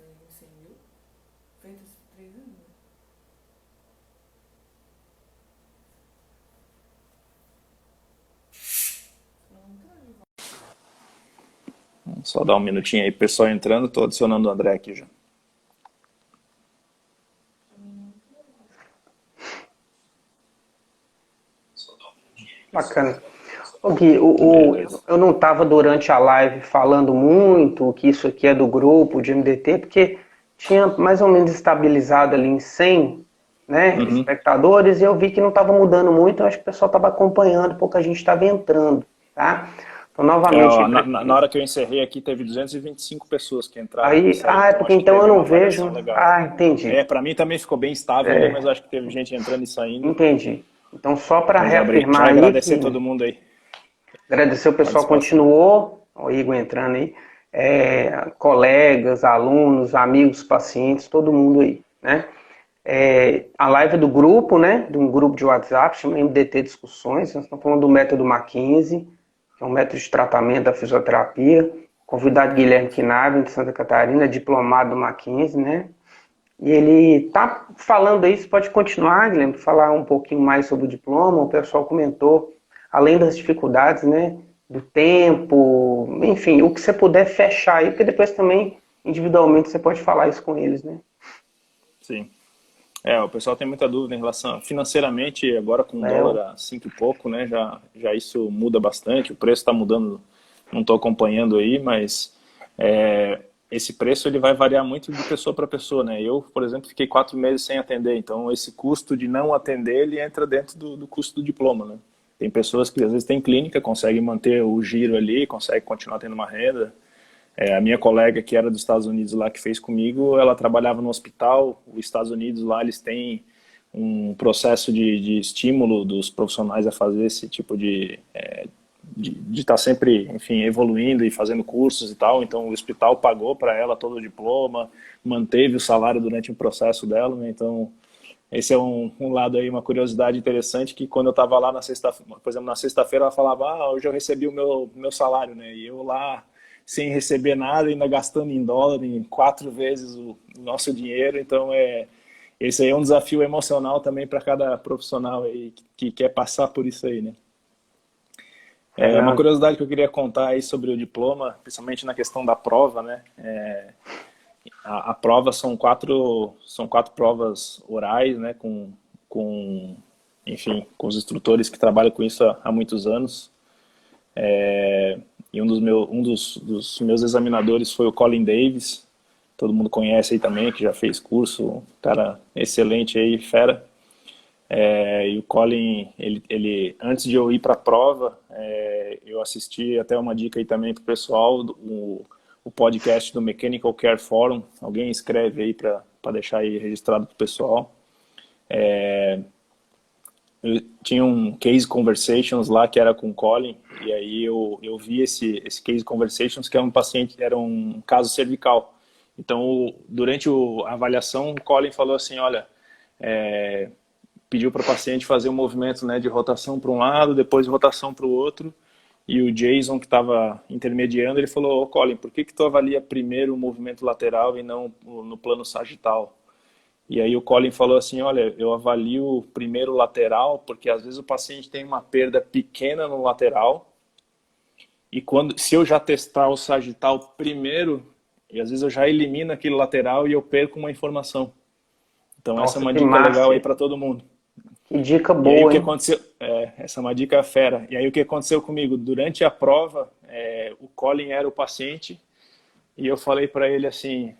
em 100 mil. Feito esses 3 anos, né? Só dar um minutinho aí, pessoal entrando, tô adicionando o André aqui já. Bacana. Ô Gui, Beleza. eu não estava durante a live falando muito que isso aqui é do grupo de MDT, porque tinha mais ou menos estabilizado ali em 100, né, Uhum. espectadores, e eu vi que não estava mudando muito, eu acho que o pessoal estava acompanhando, pouca gente estava entrando, tá? Então, novamente, Ó, na hora que eu encerrei aqui, teve 225 pessoas que entraram e aí, saíram, é então porque acho que então eu teve não uma vejo, variação legal. entendi, Para mim também ficou bem estável ali, mas é, acho que teve gente entrando e saindo. entendi. Então, só para Então já reafirmar aí agradecer que todo mundo aí, agradecer o pessoal participação. continuou, o Igor entrando aí, colegas, alunos, amigos, pacientes, todo mundo aí, né? A live do grupo, né? De um grupo de WhatsApp, chama MDT Discussões. Nós estamos falando do método Mackenzie, que é um método de tratamento da fisioterapia. Convidado Guilherme Knaben, de Santa Catarina, diplomado do Mackenzie, né? E ele tá falando aí, você pode continuar, Guilherme, falar um pouquinho mais sobre o diploma. O pessoal comentou, além das dificuldades, né? Do tempo, enfim, o que você puder fechar aí, porque depois também, individualmente, você pode falar isso com eles, né? Sim. O pessoal tem muita dúvida em relação financeiramente, agora com o É, dólar a 5 e pouco, né? Já isso muda bastante, o preço está mudando, não estou acompanhando aí, mas esse preço ele vai variar muito de pessoa para pessoa, né? Eu, por exemplo, fiquei 4 meses sem atender, então esse custo de não atender ele entra dentro do custo do diploma, né? Tem pessoas que às vezes têm clínica, conseguem manter o giro ali, conseguem continuar tendo uma renda. A minha colega que era dos Estados Unidos lá que fez comigo, ela trabalhava no hospital. Os Estados Unidos lá eles têm um processo de estímulo dos profissionais a fazer esse tipo de estar sempre, enfim, evoluindo e fazendo cursos e tal. Então o hospital pagou para ela todo o diploma, manteve o salário durante o processo dela, né? Então esse é um lado aí, uma curiosidade interessante, que quando eu estava lá na sexta, por exemplo, na sexta-feira ela falava, hoje eu recebi o meu salário, né? E eu lá sem receber nada, ainda gastando em dólar, em 4 vezes o nosso dinheiro. Então esse aí é um desafio emocional também para cada profissional aí que quer passar por isso aí, né? Uma não, curiosidade que eu queria contar aí sobre o diploma, principalmente na questão da prova, né? A prova são quatro provas orais, né? Com, enfim, com os instrutores que trabalham com isso há muitos anos. E um dos meus examinadores foi o Colin Davis, todo mundo conhece aí também, que já fez curso, cara excelente aí, fera. E o Colin, ele antes de eu ir para a prova, eu assisti até uma dica aí também para o pessoal, o podcast do Mechanical Care Forum. Alguém escreve aí para deixar aí registrado para o pessoal. Eu tinha um Case Conversations lá que era com o Colin, e aí eu vi esse Case Conversations, que é um paciente, era um caso cervical. Então, durante a avaliação, o Colin falou assim, olha, pediu para o paciente fazer um movimento, né, de rotação para um lado, depois de rotação para o outro, e o Jason, que estava intermediando, ele falou, Colin, por que tu avalia primeiro o movimento lateral e não no plano sagital? E aí o Colin falou assim, olha, eu avalio primeiro o lateral, porque às vezes o paciente tem uma perda pequena no lateral, e se eu já testar o sagital primeiro, e às vezes eu já elimino aquele lateral e eu perco uma informação. Então essa é nossa, uma que dica legal aí massa, para todo mundo. que dica E aí o boa, que hein? aconteceu, essa é uma dica fera. E aí o que aconteceu comigo, durante a prova, o Colin era o paciente, e eu falei para ele assim,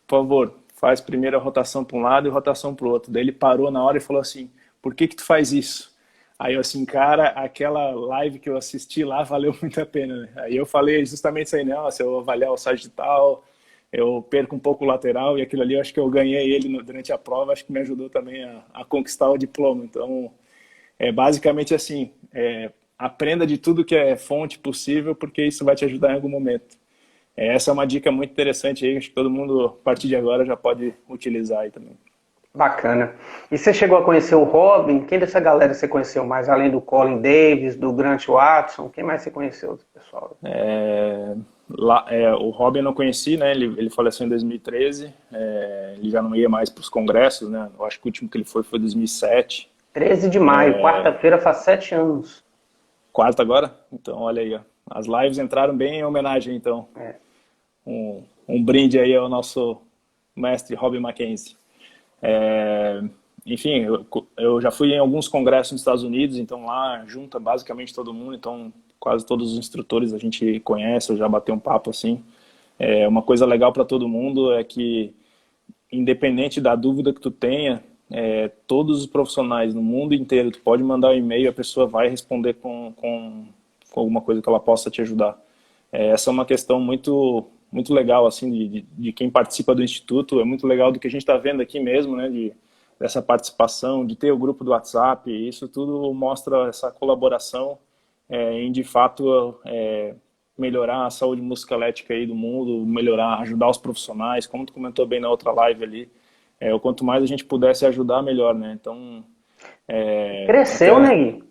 por favor, faz primeiro a rotação para um lado e rotação para o outro. Daí ele parou na hora e falou assim, por que tu faz isso? Aí eu assim, cara, aquela live que eu assisti lá valeu muito a pena, né? Aí eu falei justamente isso aí, não, se eu avaliar o sagital, eu perco um pouco o lateral, e aquilo ali eu acho que eu ganhei ele durante a prova, acho que me ajudou também a conquistar o diploma. Então, basicamente assim, aprenda de tudo que é fonte possível, porque isso vai te ajudar em algum momento. Essa é uma dica muito interessante aí, acho que todo mundo, a partir de agora, já pode utilizar aí também. Bacana. E você chegou a conhecer o Robin? Quem dessa galera você conheceu mais? Além do Colin Davis, do Grant Watson, quem mais você conheceu, pessoal? Lá, o Robin eu não conheci, né? Ele faleceu em 2013. Ele já não ia mais para os congressos, né? Eu acho que o último que ele foi 2007. 13 de maio, quarta-feira, faz 7 anos. Quarta agora? Então, olha aí, ó. As lives entraram bem em homenagem, então. É. Um brinde aí ao nosso mestre Robin Mackenzie. Enfim, eu já fui em alguns congressos nos Estados Unidos, então lá junta basicamente todo mundo, então quase todos os instrutores a gente conhece, eu já batei um papo assim. Uma coisa legal para todo mundo é que, independente da dúvida que tu tenha, todos os profissionais no mundo inteiro, tu pode mandar um e-mail, a pessoa vai responder com alguma coisa que ela possa te ajudar. Essa é uma questão muito legal assim de quem participa do Instituto, é muito legal do que a gente está vendo aqui mesmo, né, dessa participação, de ter o grupo do WhatsApp, isso tudo mostra essa colaboração em, de fato, melhorar a saúde musculoesquelética aí do mundo, ajudar os profissionais, como tu comentou bem na outra live ali, o quanto mais a gente pudesse ajudar, melhor, né? Então... Cresceu, né, Gui?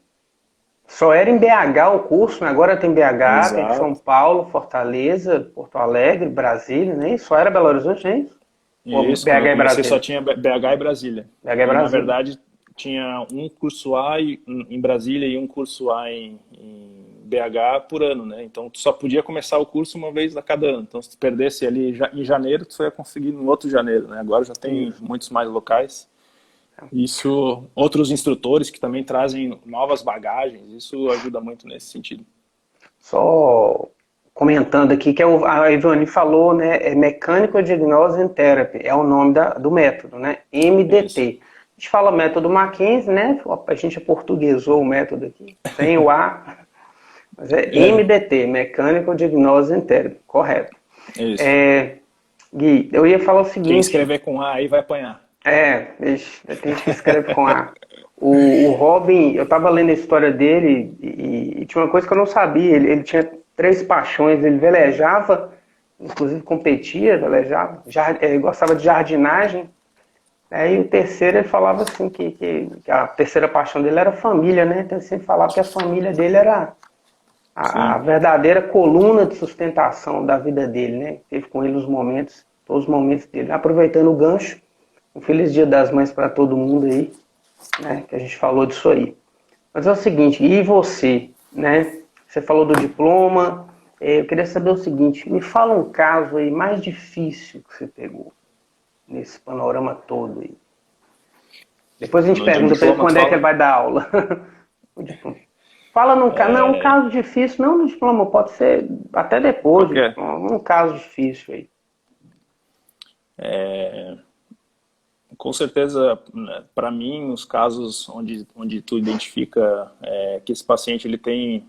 Só era em BH o curso, né? Agora tem BH, Exato. tem São Paulo, Fortaleza, Porto Alegre, Brasília, né? Só era Belo Horizonte, é isso? Isso, BH e Brasília. só tinha BH e Brasília. BH e Brasília. Na verdade, tinha um curso A em Brasília e um curso A em BH por ano, né? Então, tu só podia começar o curso uma vez a cada ano. Então, se tu perdesse ali em janeiro, tu só ia conseguir no outro janeiro, né? Agora já tem muitos mais locais. Isso, outros instrutores que também trazem novas bagagens, isso ajuda muito nesse sentido. Só comentando aqui que a Ivani falou, né, Mechanical Diagnosis and Therapy, é o nome do método, né, MDT. Isso. A gente fala método Mackenzie, né, a gente aportuguesou o método aqui, sem o A, mas MDT, Mechanical Diagnosis and Therapy, correto. Isso. Gui, eu ia falar o seguinte... Quem escrever com A aí vai apanhar. Tem gente que escreve com A. O Robin, eu estava lendo a história dele e tinha uma coisa que eu não sabia. Ele tinha 3 paixões. Ele velejava, inclusive competia, velejava, gostava de jardinagem. Aí o terceiro, ele falava assim que a terceira paixão dele era a família, né? Então ele sempre falava que a família dele era a verdadeira coluna de sustentação da vida dele, né? Teve com ele todos os momentos dele. Aproveitando o gancho, um feliz Dia das Mães para todo mundo aí, né, que a gente falou disso aí. Mas é o seguinte, e você, né? Você falou do diploma, eu queria saber o seguinte, me fala um caso aí mais difícil que você pegou nesse panorama todo aí. Depois a gente pergunta para ele quando é que ele vai dar aula. Fala num não, um caso difícil, não no diploma, pode ser até depois, um caso difícil aí. Com certeza, para mim, os casos onde tu identifica que esse paciente ele tem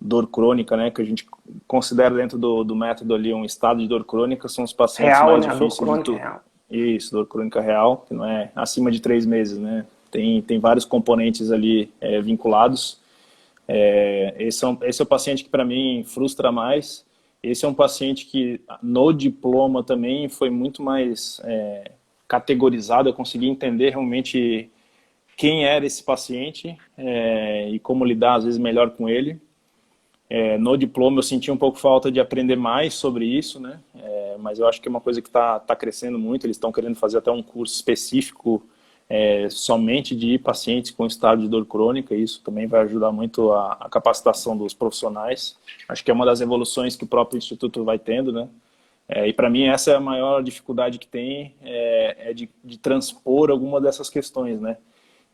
dor crônica, né, que a gente considera dentro do método ali um estado de dor crônica, são os pacientes mais difíceis de tu. Real. Isso, dor crônica real, que não é acima de 3 meses, né? Tem vários componentes ali vinculados. Esse é o paciente que para mim frustra mais. Esse é um paciente que no diploma também foi muito mais categorizado, eu consegui entender realmente quem era esse paciente e como lidar às vezes melhor com ele. No diploma eu senti um pouco falta de aprender mais sobre isso, né? Mas eu acho que é uma coisa que está crescendo muito, eles estão querendo fazer até um curso específico somente de pacientes com estado de dor crônica, e isso também vai ajudar muito a capacitação dos profissionais. Acho que é uma das evoluções que o próprio Instituto vai tendo, né? E para mim essa é a maior dificuldade que tem, de transpor alguma dessas questões, né?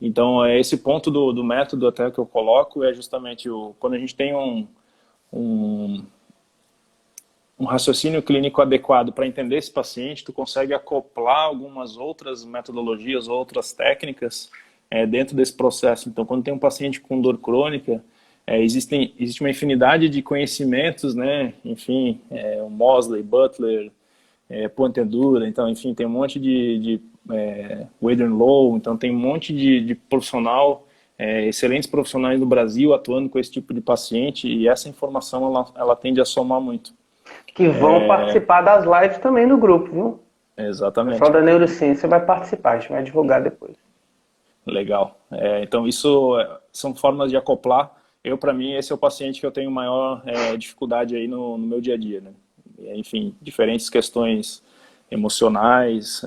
Então esse ponto do método até que eu coloco é justamente quando a gente tem um raciocínio clínico adequado para entender esse paciente, tu consegue acoplar algumas outras metodologias, outras técnicas dentro desse processo. Então quando tem um paciente com dor crônica, existe uma infinidade de conhecimentos, né? Enfim, o Mosley, Butler, Pontedura, então, enfim, tem um monte de Wadern Low, então tem um monte de profissional, excelentes profissionais no Brasil atuando com esse tipo de paciente, e essa informação ela tende a somar muito. Que vão participar das lives também do grupo, viu? Exatamente. O pessoal da neurociência vai participar, a gente vai divulgar depois. Legal. Então, isso são formas de acoplar. Para mim, esse é o paciente que eu tenho maior dificuldade aí no meu dia a dia, né? enfim, diferentes questões emocionais,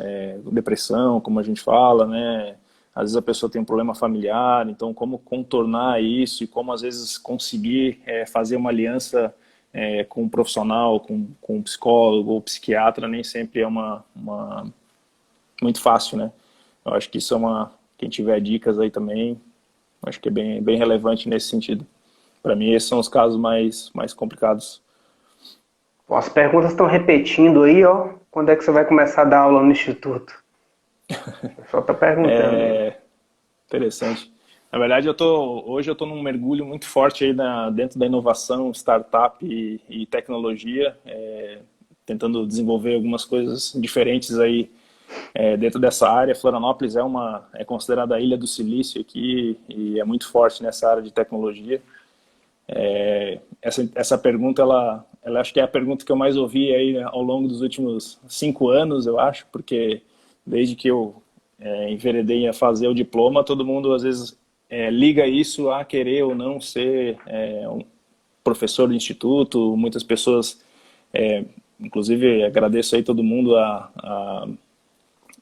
depressão, como a gente fala, né? Às vezes a pessoa tem um problema familiar, então como contornar isso e como às vezes conseguir fazer uma aliança com um profissional, com um psicólogo ou psiquiatra, nem sempre é muito fácil, né? Eu acho que isso é quem tiver dicas aí também, acho que é bem relevante nesse sentido. Para mim, esses são os casos mais complicados. Bom, as perguntas estão repetindo aí, ó. Quando é que você vai começar a dar aula no instituto? O pessoal está perguntando. Interessante. Na verdade, hoje eu estou num mergulho muito forte aí dentro da inovação, startup e tecnologia, tentando desenvolver algumas coisas diferentes aí dentro dessa área. Florianópolis é considerada a Ilha do Silício aqui e é muito forte nessa área de tecnologia. Essa pergunta, ela acho que é a pergunta que eu mais ouvi aí ao longo dos últimos 5 anos, eu acho, porque desde que eu enveredei a fazer o diploma, todo mundo às vezes liga isso a querer ou não ser um professor do instituto. Muitas pessoas, inclusive agradeço aí todo mundo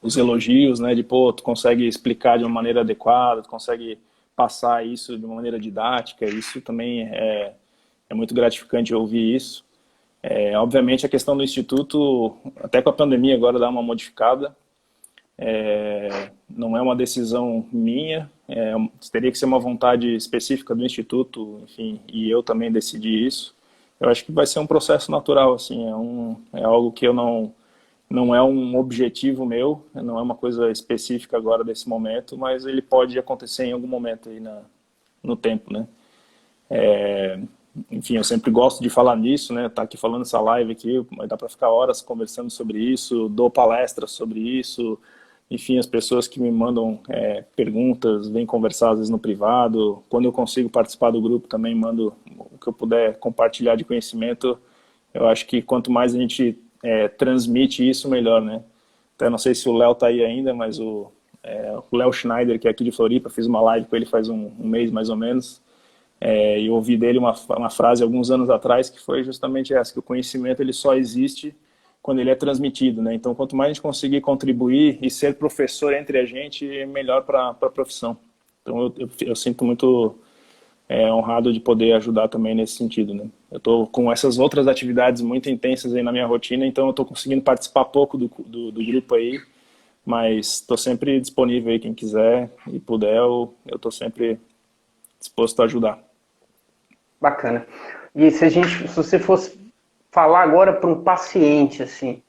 os elogios, né, de pô, tu consegue explicar de uma maneira adequada, tu consegue passar isso de uma maneira didática. Isso também é muito gratificante ouvir isso. Obviamente a questão do instituto, até com a pandemia agora dá uma modificada. Não é uma decisão minha, teria que ser uma vontade específica do instituto, enfim, e eu também decidi isso. Eu acho que vai ser um processo natural, assim, é algo que eu não é um objetivo meu, não é uma coisa específica agora desse momento, mas ele pode acontecer em algum momento aí no tempo, né? Enfim, eu sempre gosto de falar nisso, né? Tá aqui falando essa live aqui, dá para ficar horas conversando sobre isso, dou palestras sobre isso. Enfim, as pessoas que me mandam perguntas, vêm conversar às vezes no privado. Quando eu consigo participar do grupo também mando o que eu puder compartilhar de conhecimento. Eu acho que quanto mais a gente transmite isso, melhor, né? Até não sei se o Léo tá aí ainda, mas o Léo Schneider, que é aqui de Floripa, fiz uma live com ele faz um mês mais ou menos. E eu ouvi dele uma frase alguns anos atrás que foi justamente essa, que o conhecimento ele só existe quando ele é transmitido, né? Então, quanto mais a gente conseguir contribuir e ser professor entre a gente, é melhor para a profissão. Então, eu sinto muito honrado de poder ajudar também nesse sentido, né? Eu estou com essas outras atividades muito intensas aí na minha rotina, então eu estou conseguindo participar pouco do grupo aí, mas estou sempre disponível aí, quem quiser e puder, eu estou sempre disposto a ajudar. Bacana. E se você fosse falar agora para um paciente, assim,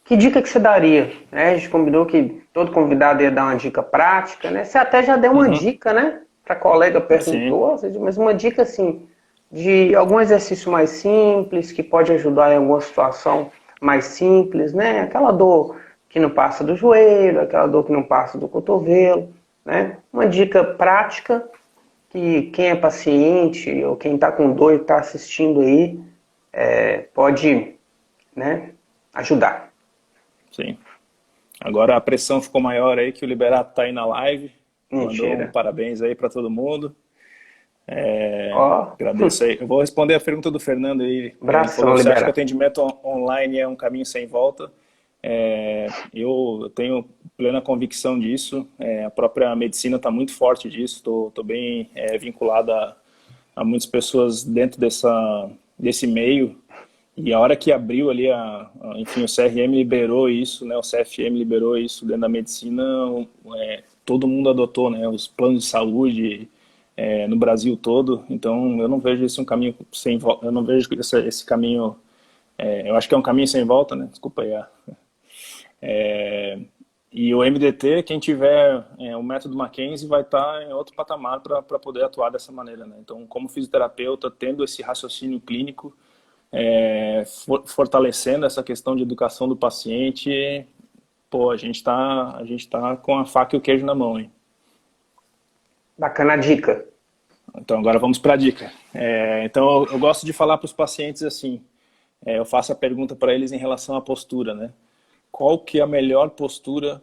que dica que você daria? Né? A gente combinou que todo convidado ia dar uma dica prática, né? Você até já deu uma dica, né? Para a colega perguntou, mas uma dica assim, de algum exercício mais simples, que pode ajudar em alguma situação mais simples, né? Aquela dor que não passa do joelho, aquela dor que não passa do cotovelo, né? Uma dica prática que quem é paciente ou quem está com dor e está assistindo aí pode, né, ajudar. Sim. Agora a pressão ficou maior aí que o Liberato está aí na live. Mentira. Mandou parabéns aí para todo mundo. Ó. Agradeço aí. Eu vou responder a pergunta do Fernando aí. Abração, Falou, você acha Liberato. que o atendimento online é um caminho sem volta? Eu tenho plena convicção disso. A própria medicina está muito forte disso. Estou bem vinculado a muitas pessoas dentro desse meio. E a hora que abriu ali, enfim, o CRM liberou isso, né? O CFM liberou isso dentro da medicina. Todo mundo adotou, né? Os planos de saúde no Brasil todo. Então, eu não vejo esse um caminho sem volta. Eu não vejo esse caminho. Eu acho que é um caminho sem volta, né? Desculpa aí. E o MDT, quem tiver o método Mackenzie vai estar em outro patamar para poder atuar dessa maneira, né? Então, como fisioterapeuta, tendo esse raciocínio clínico, fortalecendo essa questão de educação do paciente, pô, a gente tá com a faca e o queijo na mão, hein? Bacana a dica. Então, agora vamos para a dica. Então, eu gosto de falar para os pacientes assim, eu faço a pergunta para eles em relação à postura, né? Qual que é a melhor postura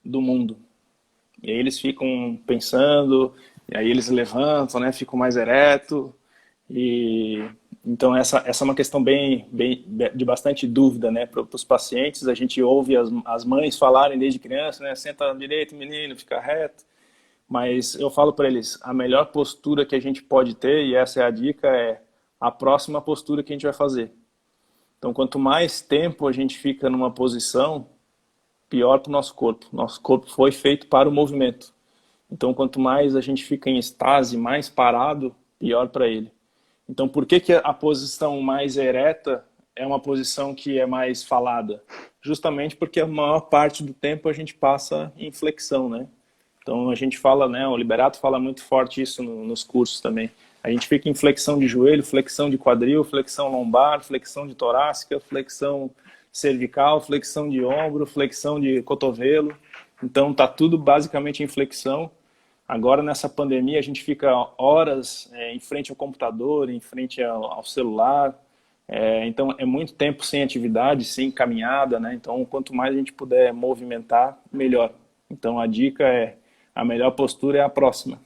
do mundo? E aí eles ficam pensando, e aí eles levantam, né? Ficam mais ereto, e Então, essa é uma questão de bastante dúvida, né, para os pacientes. A gente ouve as mães falarem desde criança, né, senta direito, menino, fica reto. Mas eu falo para eles, a melhor postura que a gente pode ter, e essa é a dica, é a próxima postura que a gente vai fazer. Então, quanto mais tempo a gente fica numa posição, pior para o nosso corpo. Nosso corpo foi feito para o movimento. Então, quanto mais a gente fica em estase, mais parado, pior para ele. Então, por que a posição mais ereta é uma posição que é mais falada? Justamente porque a maior parte do tempo a gente passa em flexão, né? Então, a gente fala, né, o Liberato fala muito forte isso nos cursos também. A gente fica em flexão de joelho, flexão de quadril, flexão lombar, flexão de torácica, flexão cervical, flexão de ombro, flexão de cotovelo. Então, tá tudo basicamente em flexão. Agora, nessa pandemia, a gente fica horas em frente ao computador, em frente ao celular. Então, é muito tempo sem atividade, sem caminhada, né? Então, quanto mais a gente puder movimentar, melhor. Então, a dica a melhor postura é a próxima.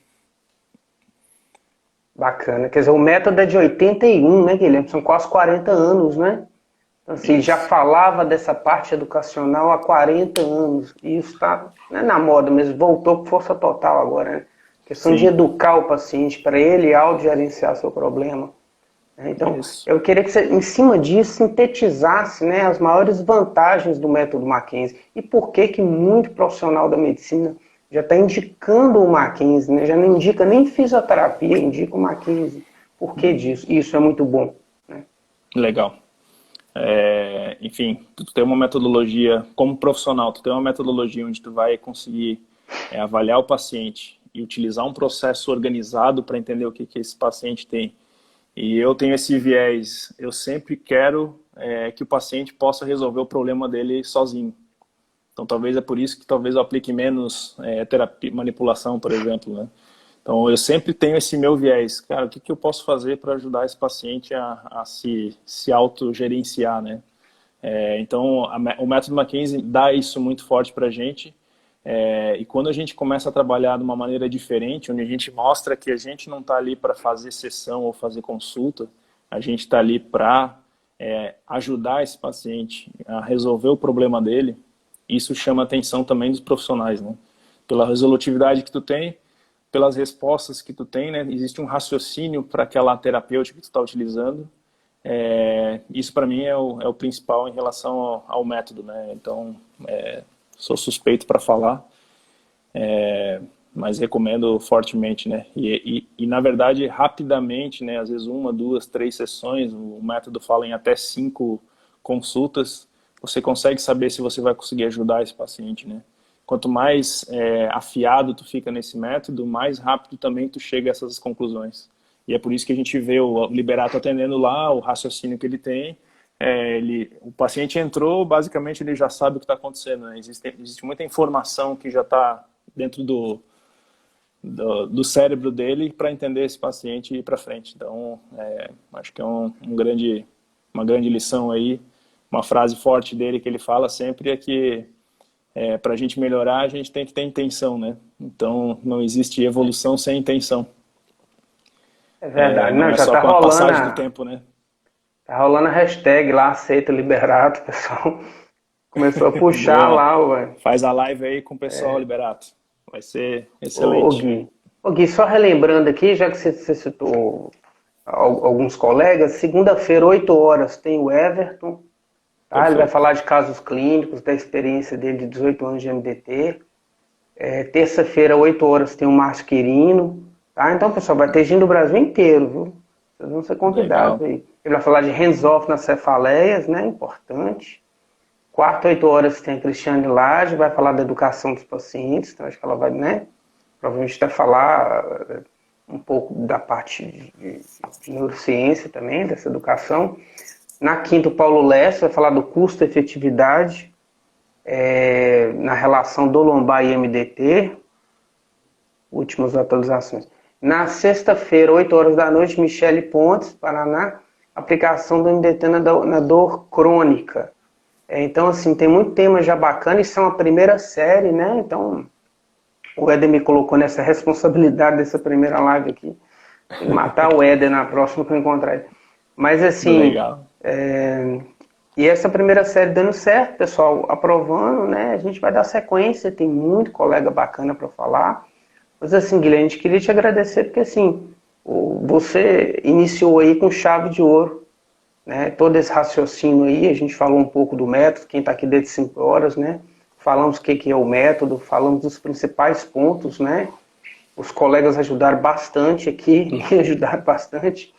Bacana. Quer dizer, o método é de 81, né, Guilherme? São quase 40 anos, né? Então, assim, já falava dessa parte educacional há 40 anos. E isso está, não é na moda, mas voltou com força total agora, né? Questão de educar o paciente para ele autogerenciar seu problema. Então, eu queria que você, em cima disso, sintetizasse, né, as maiores vantagens do método Mackenzie. E por que muito profissional da medicina já está indicando o Mackenzie, né? Já não indica nem fisioterapia, indica o Mackenzie. Por que disso? Isso é muito bom, né? Legal. Enfim, tu tem uma metodologia, como profissional, tu tem uma metodologia onde tu vai conseguir avaliar o paciente e utilizar um processo organizado para entender o que esse paciente tem. E eu tenho esse viés, eu sempre quero que o paciente possa resolver o problema dele sozinho. Então, talvez é por isso que talvez eu aplique menos terapia, manipulação, por exemplo, né? Então, eu sempre tenho esse meu viés. Cara, o que eu posso fazer para ajudar esse paciente a se autogerenciar, né? Então, o método Mackenzie dá isso muito forte para a gente. E quando a gente começa a trabalhar de uma maneira diferente, onde a gente mostra que a gente não está ali para fazer sessão ou fazer consulta, a gente está ali para ajudar esse paciente a resolver o problema dele, isso chama a atenção também dos profissionais, né? Pela resolutividade que tu tem, pelas respostas que tu tem, né? Existe um raciocínio para aquela terapêutica que tu está utilizando. Isso para mim é o principal em relação ao método, né? Então, sou suspeito para falar, mas recomendo fortemente, né? E na verdade, rapidamente, né? Às vezes 1, 2, 3 sessões, o método fala em até 5 consultas, você consegue saber se você vai conseguir ajudar esse paciente, né? Quanto mais afiado tu fica nesse método, mais rápido também tu chega a essas conclusões. E é por isso que a gente vê o Liberato atendendo lá, o raciocínio que ele tem. O paciente entrou, basicamente ele já sabe o que está acontecendo, né? Existe muita informação que já está dentro do cérebro dele para entender esse paciente e ir para frente. Então, acho que é uma grande lição aí. Uma frase forte dele que ele fala sempre é que para a gente melhorar, a gente tem que ter intenção, né? Então, não existe evolução sem intenção. É verdade. Não é já só tá com a rolando passagem do tempo, né? Tá rolando a hashtag lá, aceita Liberato, pessoal. Começou a puxar lá, ué. Faz a live aí com o pessoal, Liberato. Vai ser excelente. Ô Gui, só relembrando aqui, já que você citou alguns colegas, segunda-feira, 8 horas, tem o Everton. Tá? Ele vai falar de casos clínicos, da experiência dele de 18 anos de MDT. Terça-feira, 8 horas, tem o Márcio Quirino. Tá? Então, pessoal, vai ter gente do Brasil inteiro, viu? Vocês vão ser convidados aí. Ele vai falar de hands-off nas cefaleias, né? Importante. Quarta, 8 horas, tem a Cristiane Lage, vai falar da educação dos pacientes. Então, acho que ela vai, né? Provavelmente até falar um pouco da parte de neurociência também, dessa educação. Na quinta, o Paulo Lessa vai falar do custo-efetividade na relação do lombar e MDT. Últimas atualizações. Na sexta-feira, 8 horas da noite, Michele Pontes, Paraná, aplicação do MDT na dor crônica. Então, assim, tem muito tema já bacana, isso é uma primeira série, né? Então, o Éder me colocou nessa responsabilidade dessa primeira live aqui. Vou matar o Éder na próxima que eu encontrar ele. Mas assim, Legal. e essa primeira série dando certo, pessoal aprovando, né? A gente vai dar sequência, tem muito colega bacana para falar. Mas assim, Guilherme, a gente queria te agradecer porque assim, você iniciou aí com chave de ouro, né? Todo esse raciocínio aí, a gente falou um pouco do método, quem está aqui desde 5 horas, né? Falamos o que é o método, falamos dos principais pontos, né? Os colegas ajudaram bastante aqui, me ajudaram bastante,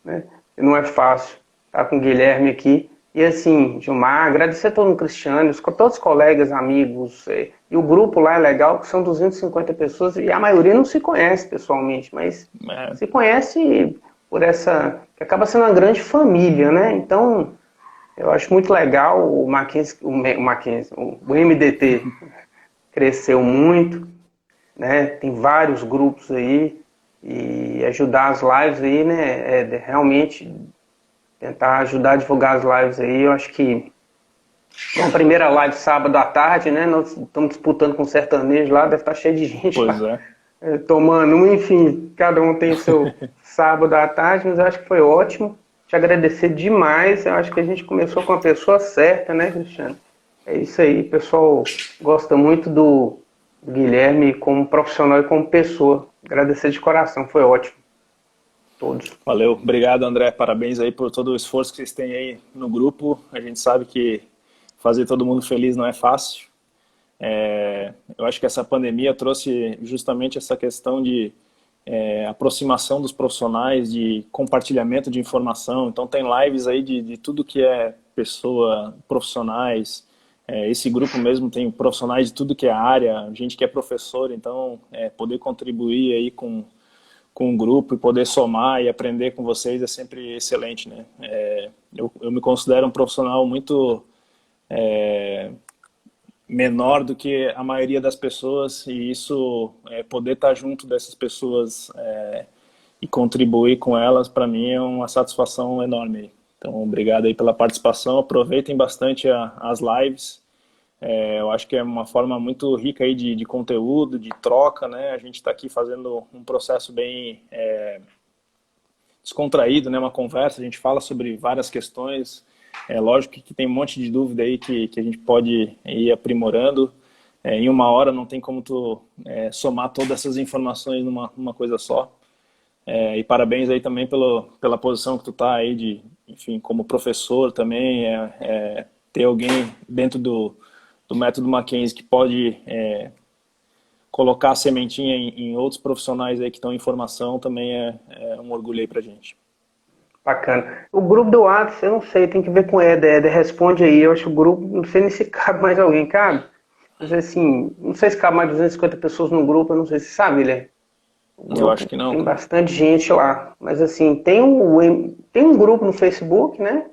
né? Não é fácil estar com o Guilherme aqui. E assim, Gilmar, agradecer a todo mundo, Cristiano, todos os colegas, amigos, e o grupo lá é legal, que são 250 pessoas, e a maioria não se conhece pessoalmente, mas É, se conhece por essa, que acaba sendo uma grande família, né? Então, eu acho muito legal o MDT cresceu muito, né? Tem vários grupos aí, e ajudar as lives aí, né? Realmente tentar ajudar a divulgar as lives aí. Eu acho que a primeira live sábado à tarde, né? Nós estamos disputando com o sertanejo lá, deve estar cheio de gente pois lá é. tomando um, enfim, cada um tem seu sábado à tarde, mas eu acho que foi ótimo. Te agradecer demais. Eu acho que a gente começou com a pessoa certa, né, Cristiano? É isso aí, o pessoal gosta muito do Guilherme como profissional e como pessoa. Agradecer de coração, foi ótimo. Todos. Valeu, obrigado, André. Parabéns aí por todo o esforço que vocês têm aí no grupo. A gente sabe que fazer todo mundo feliz não é fácil. Eu acho que essa pandemia trouxe justamente essa questão de aproximação dos profissionais, de compartilhamento de informação. Então tem lives aí de tudo que é pessoa, profissionais. Esse grupo mesmo tem profissionais de tudo que é área, gente que é professor. Então poder contribuir aí com o grupo e poder somar e aprender com vocês é sempre excelente, né? Eu me considero um profissional muito menor do que a maioria das pessoas, e isso, poder estar junto dessas pessoas e contribuir com elas, para mim é uma satisfação enorme. Então, obrigado aí pela participação, aproveitem bastante as lives. Eu acho que é uma forma muito rica aí de conteúdo, de troca, né? A gente está aqui fazendo um processo bem descontraído, né? Uma conversa, a gente fala sobre várias questões. É lógico que tem um monte de dúvida aí que a gente pode ir aprimorando. Em uma hora não tem como tu somar todas essas informações numa coisa só. E parabéns aí também pela posição que tu tá aí enfim, como professor também, ter alguém dentro do método Mackenzie que pode colocar a sementinha em outros profissionais aí que estão em formação também é um orgulho aí pra gente. Bacana. O grupo do WhatsApp, eu não sei, tem que ver com o Éder. Éder responde aí. Eu acho que o grupo, não sei nem se cabe mais alguém, cabe? Mas assim, não sei se cabe mais 250 pessoas no grupo, eu não sei se sabe, Guilherme. Eu acho que não, Tem cara. bastante gente lá. Mas assim, tem um grupo no Facebook, né?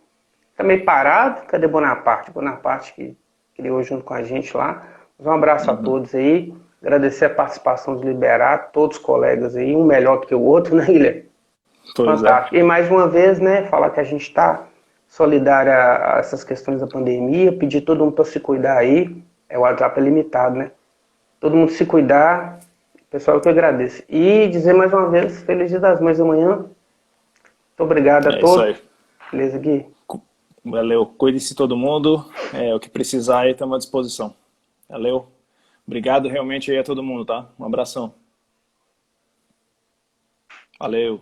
Tá meio parado. Cadê Bonaparte? Bonaparte que criou junto com a gente lá. Mas um abraço a todos aí. Agradecer a participação dos Liberato, todos os colegas aí, um melhor que o outro, né, Guilherme? Pois Fantástico. E mais uma vez, né, falar que a gente está solidário a essas questões da pandemia, pedir todo mundo para se cuidar aí. O WhatsApp é limitado, né? Todo mundo se cuidar. Pessoal, eu que agradeço. E dizer mais uma vez, Feliz Dia das Mães amanhã. Muito obrigado a É isso todos. aí. Beleza, Gui? Valeu. Cuide-se todo mundo. O que precisar aí, estamos à disposição. Valeu. Obrigado realmente aí a todo mundo, tá? Um abração. Valeu.